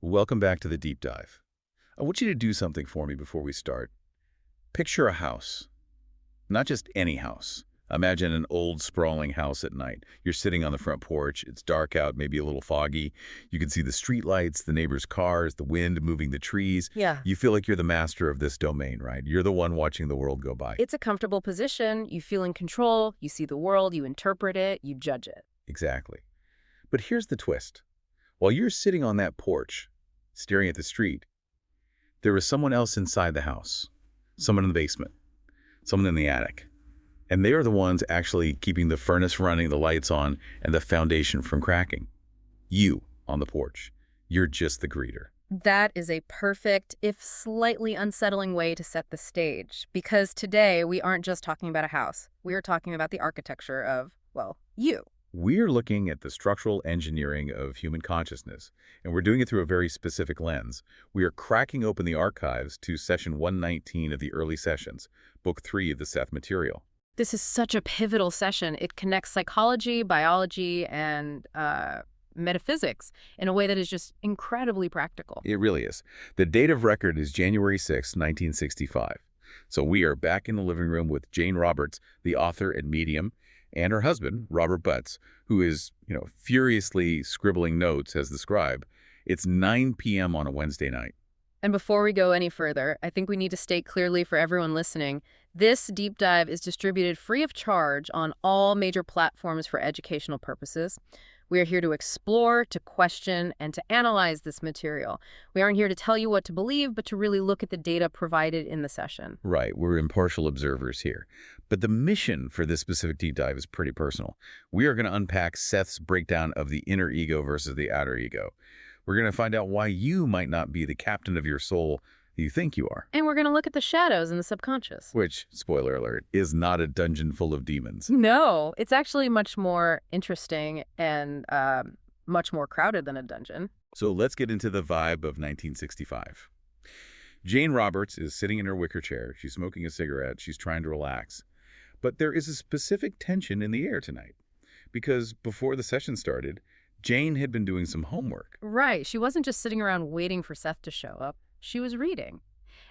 Welcome back to the deep dive. I want you to do something for me before we start. Picture a house. Not just any house. Imagine an old, sprawling house at night. You're sitting on the front porch. It's dark out, maybe a little foggy. You can see the streetlights, the neighbors' cars, the wind moving the trees. Yeah. You feel like you're the master of this domain, right? You're the one watching the world go by. It's a comfortable position. You feel in control. You see the world. You interpret it. You judge it. Exactly. But here's the twist. While you're sitting on that porch, staring at the street, there is someone else inside the house. Someone in the basement. Someone in the attic. And they are the ones actually keeping the furnace running, the lights on, and the foundation from cracking. You on the porch. You're just the greeter. That is a perfect, if slightly unsettling way to set the stage. Because today, we aren't just talking about a house. We are talking about the architecture of, well, you. We're looking at the structural engineering of human consciousness, and we're doing it through a very specific lens. We are cracking open the archives to session 119 of the early sessions, book 3 of the Seth material. This is such a pivotal session. It connects psychology, biology, and metaphysics in a way that is just incredibly practical. It really is. The date of record is January 6, 1965. So we are back in the living room with Jane Roberts, the author and medium, and her husband, Robert Butts, who is, furiously scribbling notes as the scribe. It's 9 p.m. on a Wednesday night. And before we go any further, I think we need to state clearly for everyone listening, this deep dive is distributed free of charge on all major platforms for educational purposes. We are here to explore, to question, and to analyze this material. We aren't here to tell you what to believe, but to really look at the data provided in the session. Right, we're impartial observers here. But the mission for this specific deep dive is pretty personal. We are going to unpack Seth's breakdown of the inner ego versus the outer ego. We're going to find out why you might not be the captain of your soul you think you are. And we're going to look at the shadows and the subconscious. Which, spoiler alert, is not a dungeon full of demons. No, it's actually much more interesting and much more crowded than a dungeon. So let's get into the vibe of 1965. Jane Roberts is sitting in her wicker chair. She's smoking a cigarette. She's trying to relax. But there is a specific tension in the air tonight. Because before the session started, Jane had been doing some homework. Right. She wasn't just sitting around waiting for Seth to show up. She was reading.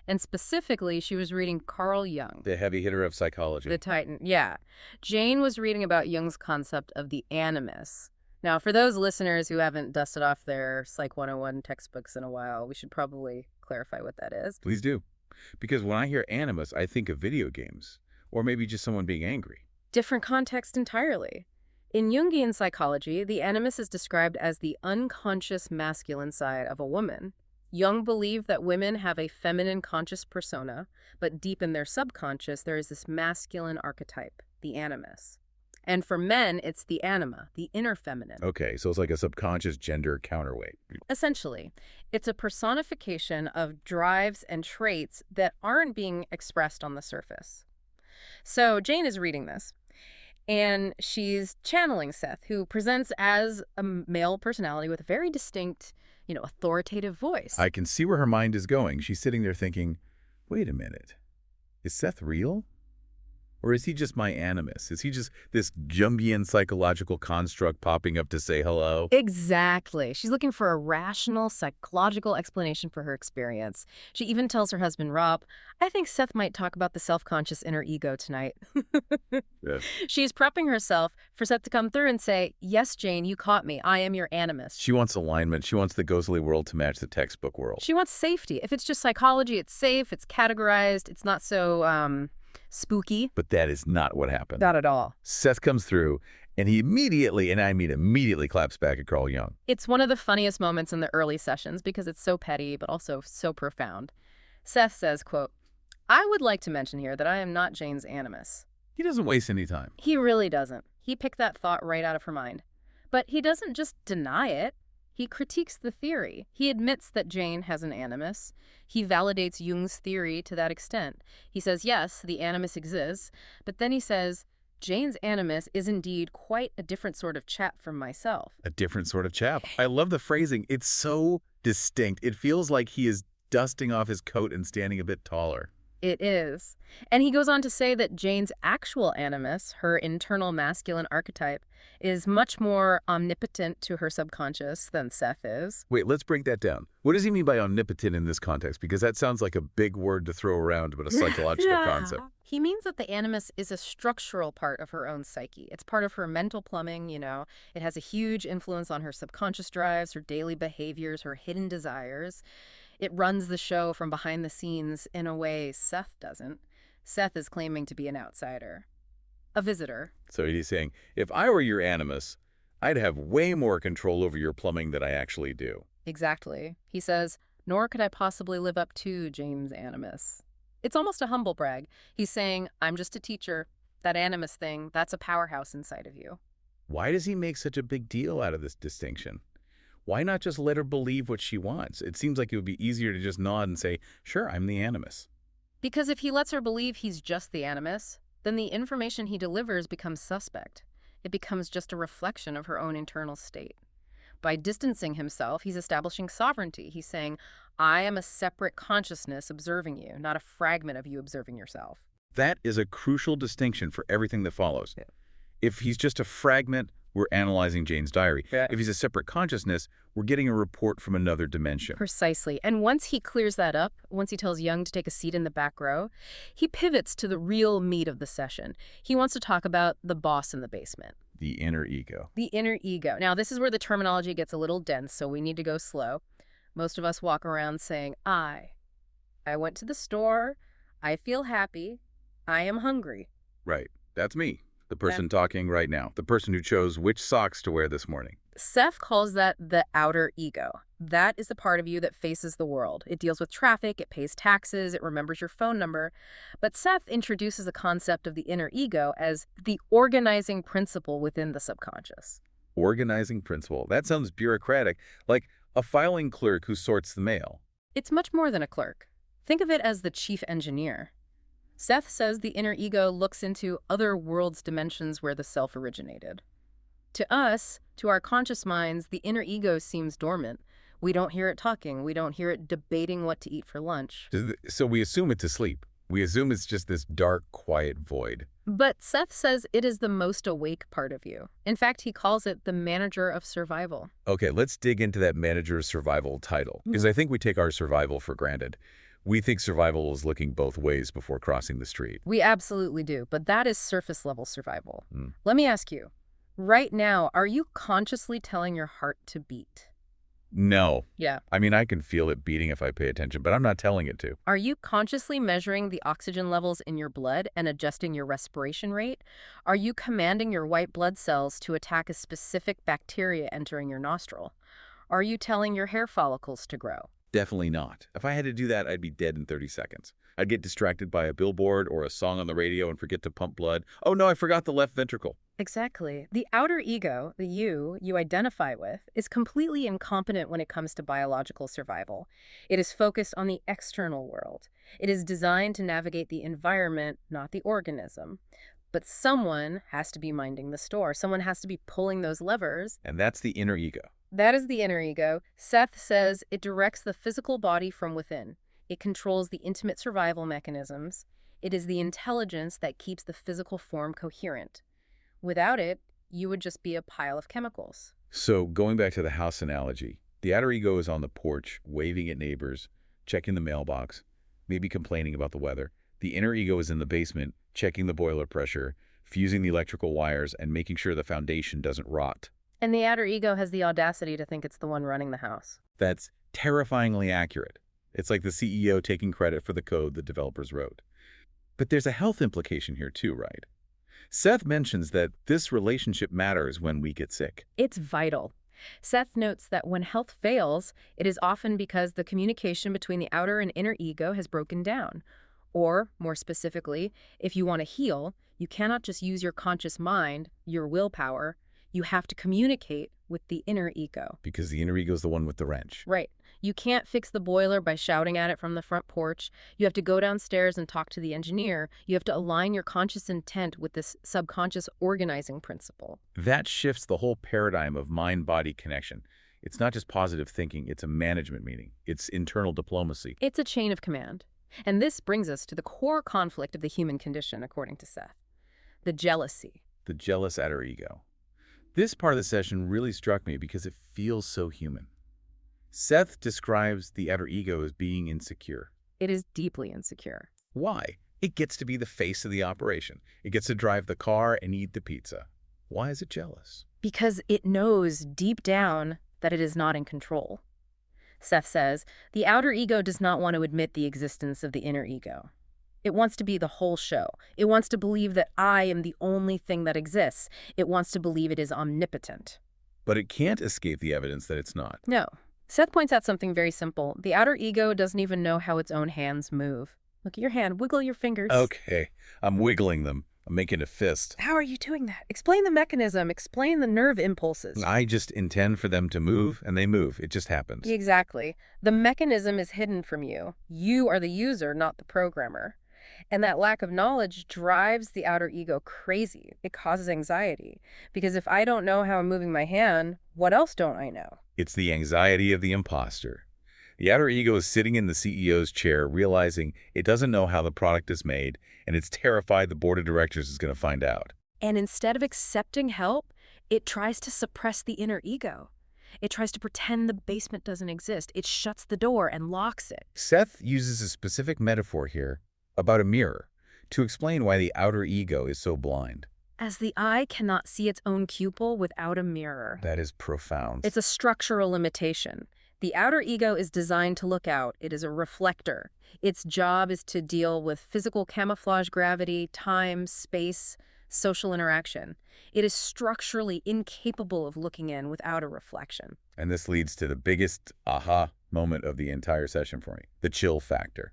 And specifically, she was reading Carl Jung. The heavy hitter of psychology. The Titan, yeah. Jane was reading about Jung's concept of the animus. Now, for those listeners who haven't dusted off their Psych 101 textbooks in a while, we should probably clarify what that is. Please do. Because when I hear animus, I think of video games. Or maybe just someone being angry. Different context entirely. In Jungian psychology, the animus is described as the unconscious masculine side of a woman. Jung believed that women have a feminine conscious persona, but deep in their subconscious, there is this masculine archetype, the animus. And for men, it's the anima, the inner feminine. Okay, so it's like a subconscious gender counterweight. Essentially, it's a personification of drives and traits that aren't being expressed on the surface. So Jane is reading this, and she's channeling Seth, who presents as a male personality with a very distinct, authoritative voice. I can see where her mind is going. She's sitting there thinking, wait a minute, is Seth real? Or is he just my animus? Is he just this Jungian psychological construct popping up to say hello? Exactly. She's looking for a rational, psychological explanation for her experience. She even tells her husband, Rob, I think Seth might talk about the self-conscious inner ego tonight. Yeah. She's prepping herself for Seth to come through and say, yes, Jane, you caught me. I am your animus. She wants alignment. She wants the ghostly world to match the textbook world. She wants safety. If it's just psychology, it's safe, it's categorized, it's not so spooky. But that is not what happened. Not at all. Seth comes through, and he immediately, and I mean immediately, claps back at Carl Jung. It's one of the funniest moments in the early sessions because it's so petty, but also so profound. Seth says, quote, I would like to mention here that I am not Jane's animus. He doesn't waste any time. He really doesn't. He picked that thought right out of her mind. But he doesn't just deny it. He critiques the theory. He admits that Jane has an animus. He validates Jung's theory to that extent. He says, yes, the animus exists, but then he says, Jane's animus is indeed quite a different sort of chap from myself. A different sort of chap. I love the phrasing. It's so distinct. It feels like he is dusting off his coat and standing a bit taller. It is. And he goes on to say that Jane's actual animus, her internal masculine archetype, is much more omnipotent to her subconscious than Seth is. Wait, let's break that down. What does he mean by omnipotent in this context? Because that sounds like a big word to throw around, but a psychological concept. He means that the animus is a structural part of her own psyche. It's part of her mental plumbing, you know. It has a huge influence on her subconscious drives, her daily behaviors, her hidden desires. It runs the show from behind the scenes in a way Seth doesn't. Seth is claiming to be an outsider, a visitor. So he's saying, if I were your animus, I'd have way more control over your plumbing than I actually do. Exactly. He says, nor could I possibly live up to James' animus. It's almost a humble brag. He's saying, I'm just a teacher. That animus thing, that's a powerhouse inside of you. Why does he make such a big deal out of this distinction? Why not just let her believe what she wants? It seems like it would be easier to just nod and say, sure, I'm the animus. Because if he lets her believe he's just the animus, then the information he delivers becomes suspect. It becomes just a reflection of her own internal state. By distancing himself, he's establishing sovereignty. He's saying, I am a separate consciousness observing you, not a fragment of you observing yourself. That is a crucial distinction for everything that follows. Yeah. If he's just a fragment, we're analyzing Jane's diary. Yeah. If he's a separate consciousness, we're getting a report from another dimension. Precisely. And once he clears that up, once he tells Jung to take a seat in the back row, he pivots to the real meat of the session. He wants to talk about the boss in the basement. The inner ego. The inner ego. Now, this is where the terminology gets a little dense, so we need to go slow. Most of us walk around saying, I went to the store. I feel happy. I am hungry. Right. That's me. The person talking right now. The person who chose which socks to wear this morning. Seth calls that the outer ego. That is the part of you that faces the world. It deals with traffic, it pays taxes, it remembers your phone number. But Seth introduces the concept of the inner ego as the organizing principle within the subconscious. Organizing principle. That sounds bureaucratic, like a filing clerk who sorts the mail. It's much more than a clerk. Think of it as the chief engineer. Seth says the inner ego looks into other worlds' dimensions where the self originated. To us, to our conscious minds, the inner ego seems dormant. We don't hear it talking. We don't hear it debating what to eat for lunch. So we assume it's asleep. We assume it's just this dark, quiet void. But Seth says it is the most awake part of you. In fact, he calls it the manager of survival. Okay, let's dig into that manager of survival title, because I think we take our survival for granted. We think survival is looking both ways before crossing the street. We absolutely do, but that is surface-level survival. Let me ask you, right now, are you consciously telling your heart to beat? No. Yeah. I mean, I can feel it beating if I pay attention, but I'm not telling it to. Are you consciously measuring the oxygen levels in your blood and adjusting your respiration rate? Are you commanding your white blood cells to attack a specific bacteria entering your nostril? Are you telling your hair follicles to grow? Definitely not. If I had to do that, I'd be dead in 30 seconds. I'd get distracted by a billboard or a song on the radio and forget to pump blood. Oh no, I forgot the left ventricle. Exactly. The outer ego, the you identify with, is completely incompetent when it comes to biological survival. It is focused on the external world. It is designed to navigate the environment, not the organism. But someone has to be minding the store. Someone has to be pulling those levers. And that's the inner ego. That is the inner ego. Seth says it directs the physical body from within. It controls the intimate survival mechanisms. It is the intelligence that keeps the physical form coherent. Without it, you would just be a pile of chemicals. So going back to the house analogy, the outer ego is on the porch, waving at neighbors, checking the mailbox, maybe complaining about the weather. The inner ego is in the basement, checking the boiler pressure, fusing the electrical wires, and making sure the foundation doesn't rot. And the outer ego has the audacity to think it's the one running the house. That's terrifyingly accurate. It's like the CEO taking credit for the code the developers wrote. But there's a health implication here too, right? Seth mentions that this relationship matters when we get sick. It's vital. Seth notes that when health fails, it is often because the communication between the outer and inner ego has broken down. Or, more specifically, if you want to heal, you cannot just use your conscious mind, your willpower. You have to communicate with the inner ego. Because the inner ego is the one with the wrench. Right. You can't fix the boiler by shouting at it from the front porch. You have to go downstairs and talk to the engineer. You have to align your conscious intent with this subconscious organizing principle. That shifts the whole paradigm of mind-body connection. It's not just positive thinking, it's a management meaning. It's internal diplomacy. It's a chain of command. And this brings us to the core conflict of the human condition, according to Seth. The jealousy. The jealous outer ego. This part of the session really struck me because it feels so human. Seth describes the outer ego as being insecure. It is deeply insecure. Why? It gets to be the face of the operation. It gets to drive the car and eat the pizza. Why is it jealous? Because it knows deep down that it is not in control. Seth says, the outer ego does not want to admit the existence of the inner ego. It wants to be the whole show. It wants to believe that I am the only thing that exists. It wants to believe it is omnipotent. But it can't escape the evidence that it's not. No. Seth points out something very simple. The outer ego doesn't even know how its own hands move. Look at your hand. Wiggle your fingers. Okay, I'm wiggling them. I'm making a fist. How are you doing that? Explain the mechanism. Explain the nerve impulses. I just intend for them to move, and they move. It just happens. Exactly. The mechanism is hidden from you. You are the user, not the programmer. And that lack of knowledge drives the outer ego crazy. It causes anxiety. Because if I don't know how I'm moving my hand, what else don't I know? It's the anxiety of the imposter. The outer ego is sitting in the CEO's chair, realizing it doesn't know how the product is made, and it's terrified the board of directors is going to find out. And instead of accepting help, it tries to suppress the inner ego. It tries to pretend the basement doesn't exist. It shuts the door and locks it. Seth uses a specific metaphor here about a mirror to explain why the outer ego is so blind. As the eye cannot see its own pupil without a mirror. That is profound. It's a structural limitation. The outer ego is designed to look out. It is a reflector. Its job is to deal with physical camouflage, gravity, time, space, social interaction. It is structurally incapable of looking in without a reflection. And this leads to the biggest aha moment of the entire session for me, the chill factor.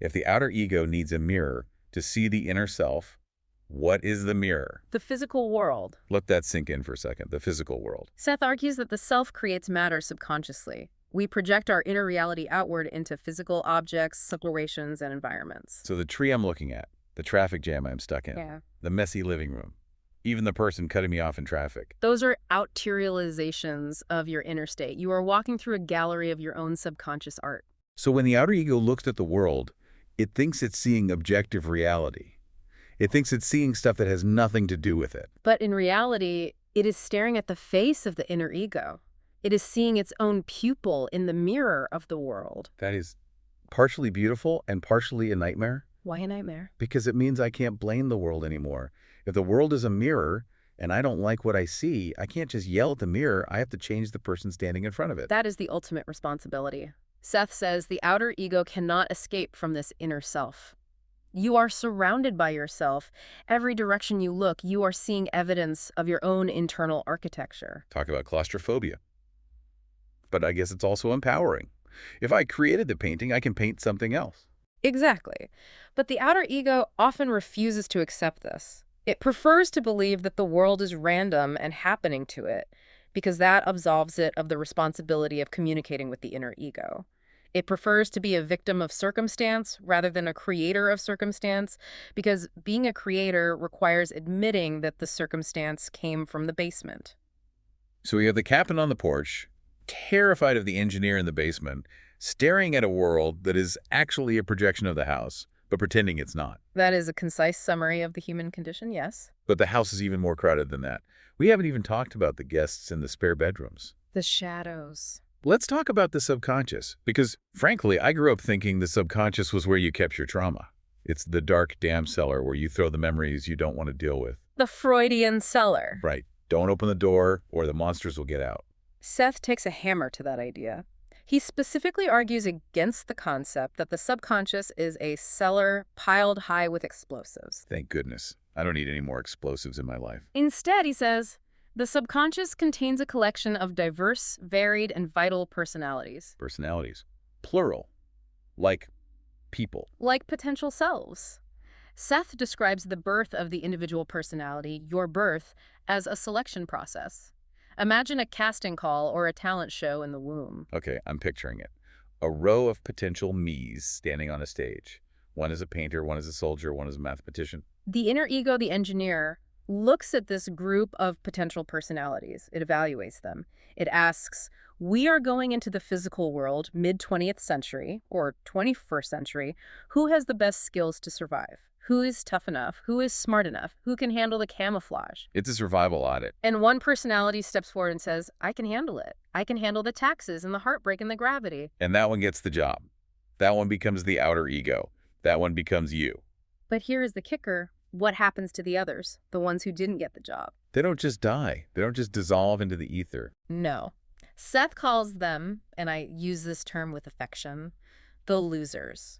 If the outer ego needs a mirror to see the inner self, what is the mirror? The physical world. Let that sink in for a second, the physical world. Seth argues that the self creates matter subconsciously. We project our inner reality outward into physical objects, situations, and environments. So the tree I'm looking at, the traffic jam I'm stuck in, the messy living room, even the person cutting me off in traffic. Those are outterializations of your inner state. You are walking through a gallery of your own subconscious art. So when the outer ego looks at the world, it thinks it's seeing objective reality. It thinks it's seeing stuff that has nothing to do with it. But in reality, it is staring at the face of the inner ego. It is seeing its own pupil in the mirror of the world. That is partially beautiful and partially a nightmare. Why a nightmare? Because it means I can't blame the world anymore. If the world is a mirror and I don't like what I see, I can't just yell at the mirror. I have to change the person standing in front of it. That is the ultimate responsibility. Seth says the outer ego cannot escape from this inner self. You are surrounded by yourself. Every direction you look, you are seeing evidence of your own internal architecture. Talk about claustrophobia. But I guess it's also empowering. If I created the painting, I can paint something else. Exactly. But the outer ego often refuses to accept this. It prefers to believe that the world is random and happening to it, because that absolves it of the responsibility of communicating with the inner ego. It prefers to be a victim of circumstance rather than a creator of circumstance, because being a creator requires admitting that the circumstance came from the basement. So we have the captain on the porch, terrified of the engineer in the basement, staring at a world that is actually a projection of the house, but pretending it's not. That is a concise summary of the human condition, yes. But the house is even more crowded than that. We haven't even talked about the guests in the spare bedrooms. The shadows. Let's talk about the subconscious, because, frankly, I grew up thinking the subconscious was where you kept your trauma. It's the dark dam cellar where you throw the memories you don't want to deal with. The Freudian cellar. Right. Don't open the door or the monsters will get out. Seth takes a hammer to that idea. He specifically argues against the concept that the subconscious is a cellar piled high with explosives. Thank goodness. I don't need any more explosives in my life. Instead, he says, the subconscious contains a collection of diverse, varied, and vital personalities. Personalities. Plural. Like people. Like potential selves. Seth describes the birth of the individual personality, your birth, as a selection process. Imagine a casting call or a talent show in the womb. Okay, I'm picturing it. A row of potential me's standing on a stage. One is a painter, one is a soldier, one is a mathematician. The inner ego, the engineer, looks at this group of potential personalities. It evaluates them. It asks, we are going into the physical world mid-20th century or 21st century. Who has the best skills to survive? Who is tough enough? Who is smart enough? Who can handle the camouflage? It's a survival audit. And one personality steps forward and says, I can handle it. I can handle the taxes and the heartbreak and the gravity. And that one gets the job. That one becomes the outer ego. That one becomes you. But here is the kicker. What happens to the others, the ones who didn't get the job? They don't just die. They don't just dissolve into the ether. No. Seth calls them, and I use this term with affection, the losers.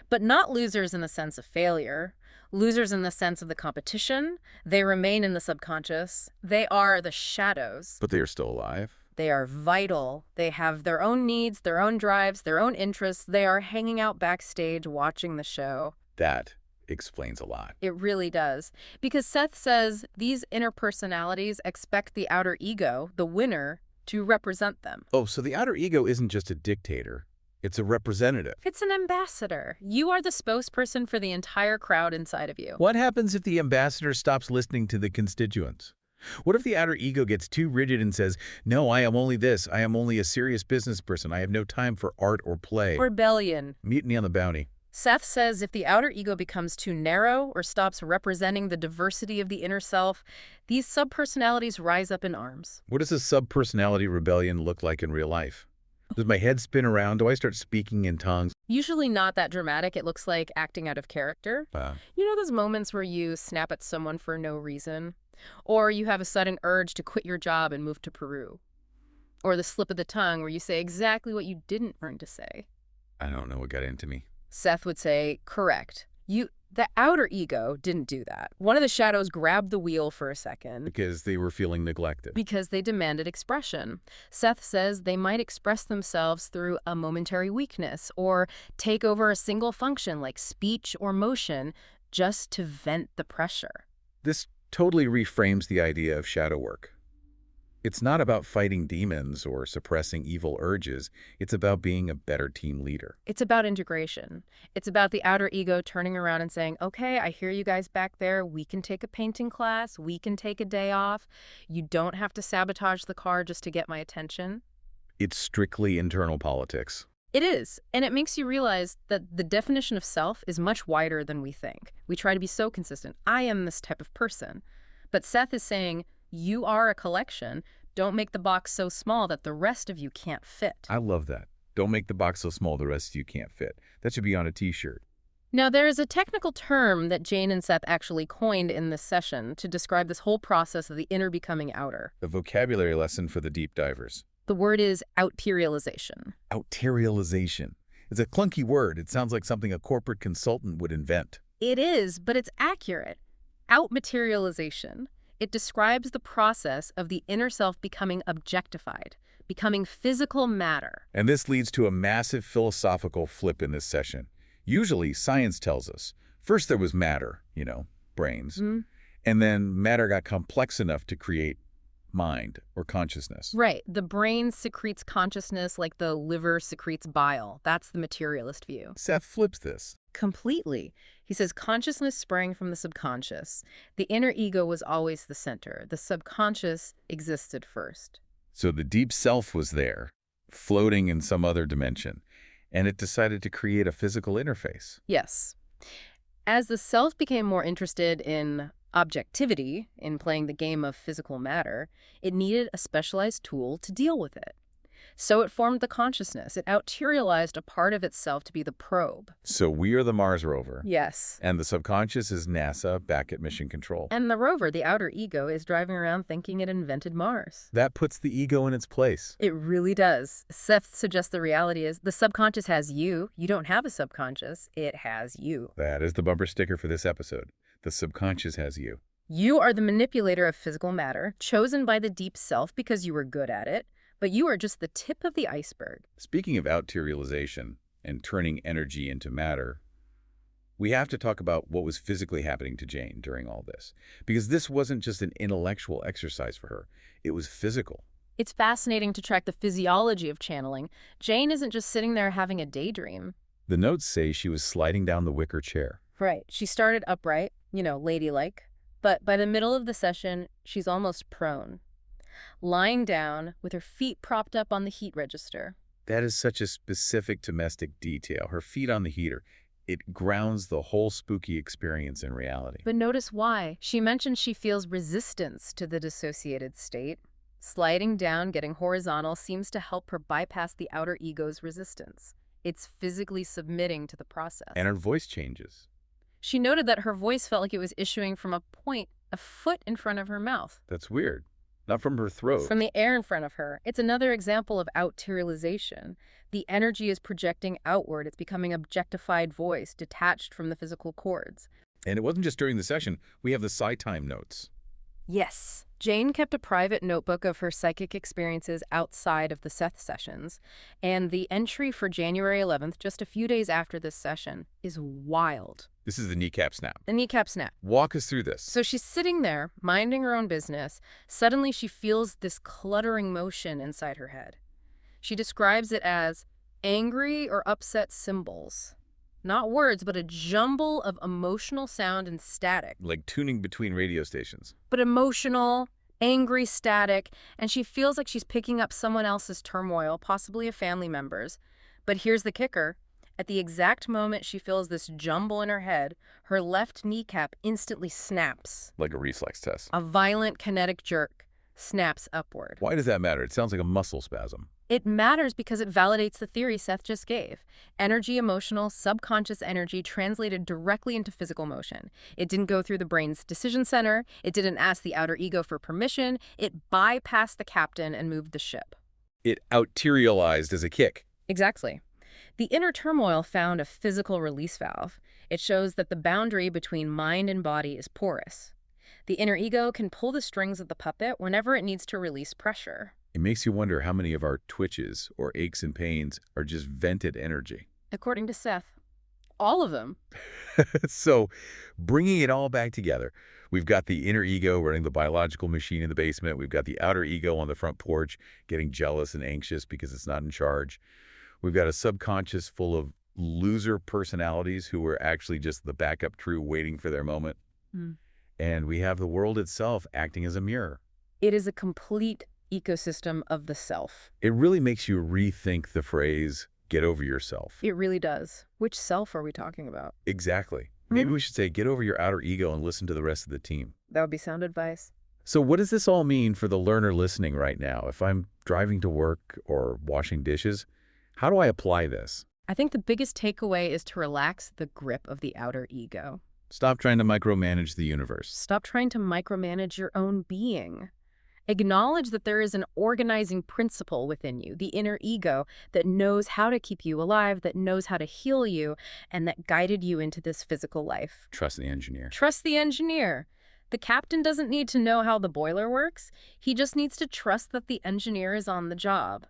But not losers in the sense of failure. Losers in the sense of the competition. They remain in the subconscious. They are the shadows. But they are still alive. They are vital. They have their own needs, their own drives, their own interests. They are hanging out backstage watching the show. That explains a lot. It really does. Because Seth says these inner personalities expect the outer ego, the winner, to represent them. Oh, so the outer ego isn't just a dictator. It's a representative. It's an ambassador. You are the spokesperson for the entire crowd inside of you. What happens if the ambassador stops listening to the constituents? What if the outer ego gets too rigid and says, no, I am only this. I am only a serious business person. I have no time for art or play. Rebellion. Mutiny on the bounty. Seth says if the outer ego becomes too narrow or stops representing the diversity of the inner self, these subpersonalities rise up in arms. What does a subpersonality rebellion look like in real life? Does my head spin around? Do I start speaking in tongues? Usually not that dramatic. It looks like acting out of character. You know those moments where you snap at someone for no reason? Or you have a sudden urge to quit your job and move to Peru? Or the slip of the tongue where you say exactly what you didn't learn to say? I don't know what got into me. Seth would say, correct. The outer ego didn't do that. One of the shadows grabbed the wheel for a second. Because they were feeling neglected. Because they demanded expression. Seth says they might express themselves through a momentary weakness or take over a single function like speech or motion just to vent the pressure. This totally reframes the idea of shadow work. It's not about fighting demons or suppressing evil urges. It's about being a better team leader. It's about integration. It's about the outer ego turning around and saying, okay, I hear you guys back there. We can take a painting class. We can take a day off. You don't have to sabotage the car just to get my attention. It's strictly internal politics. It is, and it makes you realize that the definition of self is much wider than we think. We try to be so consistent. I am this type of person. But Seth is saying, you are a collection. Don't make the box so small that the rest of you can't fit. I love that. Don't make the box so small the rest of you can't fit. That should be on a t-shirt. Now, there is a technical term that Jane and Seth actually coined in this session to describe this whole process of the inner becoming outer. A vocabulary lesson for the deep divers. The word is outterialization. Outterialization. It's a clunky word. It sounds like something a corporate consultant would invent. It is, but it's accurate. Outmaterialization. It describes the process of the inner self becoming objectified, becoming physical matter. And this leads to a massive philosophical flip in this session. Usually, science tells us, first there was matter, brains, and then matter got complex enough to create mind or consciousness. Right. The brain secretes consciousness like the liver secretes bile. That's the materialist view. Seth flips this. Completely. He says consciousness sprang from the subconscious. The inner ego was always the center. The subconscious existed first. So the deep self was there, floating in some other dimension, and it decided to create a physical interface. Yes. As the self became more interested in objectivity, in playing the game of physical matter, it needed a specialized tool to deal with it. So it formed the consciousness. It outterialized a part of itself to be the probe. So we are the Mars rover. Yes. And the subconscious is NASA back at mission control. And the rover, the outer ego, is driving around thinking it invented Mars. That puts the ego in its place. It really does. Seth suggests the reality is the subconscious has you. You don't have a subconscious. It has you. That is the bumper sticker for this episode. The subconscious has you. You are the manipulator of physical matter, chosen by the deep self because you were good at it. But you are just the tip of the iceberg. Speaking of outterialization and turning energy into matter, we have to talk about what was physically happening to Jane during all this. Because this wasn't just an intellectual exercise for her. It was physical. It's fascinating to track the physiology of channeling. Jane isn't just sitting there having a daydream. The notes say she was sliding down the wicker chair. Right. She started upright, ladylike. But by the middle of the session, she's almost prone, lying down with her feet propped up on the heat register. That is such a specific domestic detail. Her feet on the heater. It grounds the whole spooky experience in reality. But notice why. She mentioned she feels resistance to the dissociated state. Sliding down, getting horizontal, seems to help her bypass the outer ego's resistance. It's physically submitting to the process. And her voice changes. She noted that her voice felt like it was issuing from a point a foot in front of her mouth. That's weird. Not from her throat. From the air in front of her. It's another example of outterialization. The energy is projecting outward. It's becoming objectified voice, detached from the physical cords. And it wasn't just during the session. We have the PsyTime notes. Yes. Jane kept a private notebook of her psychic experiences outside of the Seth sessions, and the entry for January 11th, just a few days after this session, is wild. This is the kneecap snap. The kneecap snap. Walk us through this. So she's sitting there, minding her own business. Suddenly she feels this cluttering motion inside her head. She describes it as angry or upset symbols. Not words, but a jumble of emotional sound and static. Like tuning between radio stations. But emotional, angry, static, and she feels like she's picking up someone else's turmoil, possibly a family member's. But here's the kicker. At the exact moment she feels this jumble in her head, her left kneecap instantly snaps. Like a reflex test. A violent kinetic jerk snaps upward. Why does that matter? It sounds like a muscle spasm. It matters because it validates the theory Seth just gave. Energy, emotional, subconscious energy translated directly into physical motion. It didn't go through the brain's decision center. It didn't ask the outer ego for permission. It bypassed the captain and moved the ship. It outterialized as a kick. Exactly. The inner turmoil found a physical release valve. It shows that the boundary between mind and body is porous. The inner ego can pull the strings of the puppet whenever it needs to release pressure. It makes you wonder how many of our twitches or aches and pains are just vented energy. According to Seth, all of them. So, bringing it all back together, we've got the inner ego running the biological machine in the basement. We've got the outer ego on the front porch getting jealous and anxious because it's not in charge. We've got a subconscious full of loser personalities who are actually just the backup crew waiting for their moment. And we have the world itself acting as a mirror. It is a complete ecosystem of the self. It really makes you rethink the phrase, get over yourself. It really does. Which self are we talking about? Exactly. Maybe we should say, get over your outer ego and listen to the rest of the team. That would be sound advice. So what does this all mean for the learner listening right now? If I'm driving to work or washing dishes, how do I apply this? I think the biggest takeaway is to relax the grip of the outer ego. Stop trying to micromanage the universe. Stop trying to micromanage your own being. Acknowledge that there is an organizing principle within you, the inner ego, that knows how to keep you alive, that knows how to heal you, and that guided you into this physical life. Trust the engineer. Trust the engineer. The captain doesn't need to know how the boiler works. He just needs to trust that the engineer is on the job.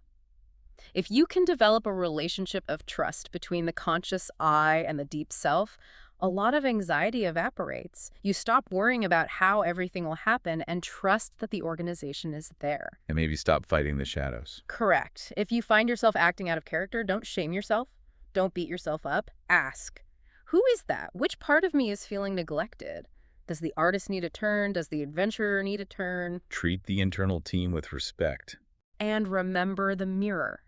If you can develop a relationship of trust between the conscious I and the deep self, a lot of anxiety evaporates. You stop worrying about how everything will happen and trust that the organization is there. And maybe stop fighting the shadows. Correct. If you find yourself acting out of character, don't shame yourself. Don't beat yourself up. Ask, who is that? Which part of me is feeling neglected? Does the artist need a turn? Does the adventurer need a turn? Treat the internal team with respect. And remember the mirror.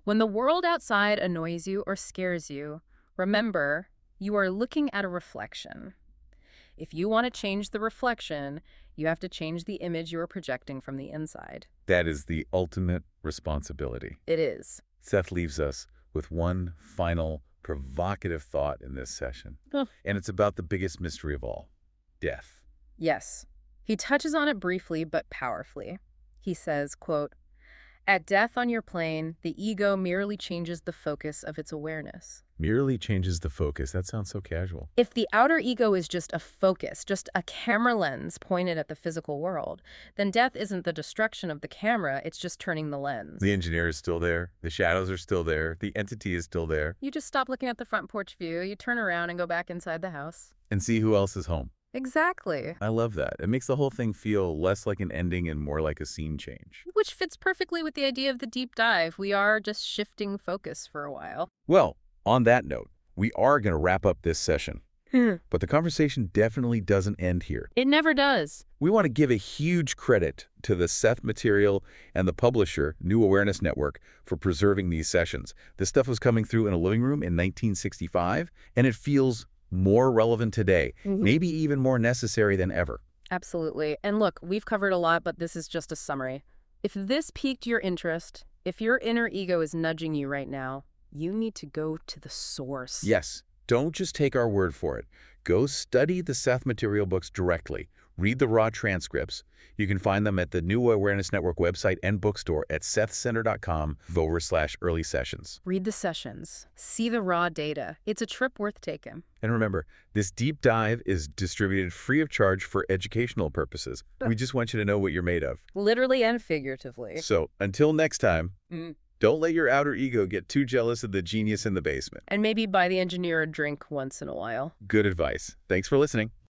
When the world outside annoys you or scares you, remember you are looking at a reflection. If you want to change the reflection, you have to change the image you are projecting from the inside. That is the ultimate responsibility. It is. Seth leaves us with one final provocative thought in this session. And it's about the biggest mystery of all, death. Yes. He touches on it briefly but powerfully. He says, quote, "At death on your plane, the ego merely changes the focus of its awareness." Merely changes the focus. That sounds so casual. If the outer ego is just a focus, just a camera lens pointed at the physical world, then death isn't the destruction of the camera, it's just turning the lens. The engineer is still there. The shadows are still there. The entity is still there. You just stop looking at the front porch view, you turn around and go back inside the house. And see who else is home. Exactly. I love that. It makes the whole thing feel less like an ending and more like a scene change. Which fits perfectly with the idea of the deep dive. We are just shifting focus for a while. Well, on that note, we are going to wrap up this session. But the conversation definitely doesn't end here. It never does. We want to give a huge credit to the Seth material and the publisher, New Awareness Network, for preserving these sessions. This stuff was coming through in a living room in 1965, and it feels more relevant today, maybe even more necessary than ever. Absolutely. And look, we've covered a lot, but this is just a summary. If this piqued your interest, if your inner ego is nudging you right now, you need to go to the source. Yes, don't just take our word for it. Go study the Seth material books directly. Read the raw transcripts. You can find them at the New Awareness Network website and bookstore at sethcenter.com/early sessions. Read the sessions. See the raw data. It's a trip worth taking. And remember, this deep dive is distributed free of charge for educational purposes. We just want you to know what you're made of. Literally and figuratively. So, until next time, don't let your outer ego get too jealous of the genius in the basement. And maybe buy the engineer a drink once in a while. Good advice. Thanks for listening.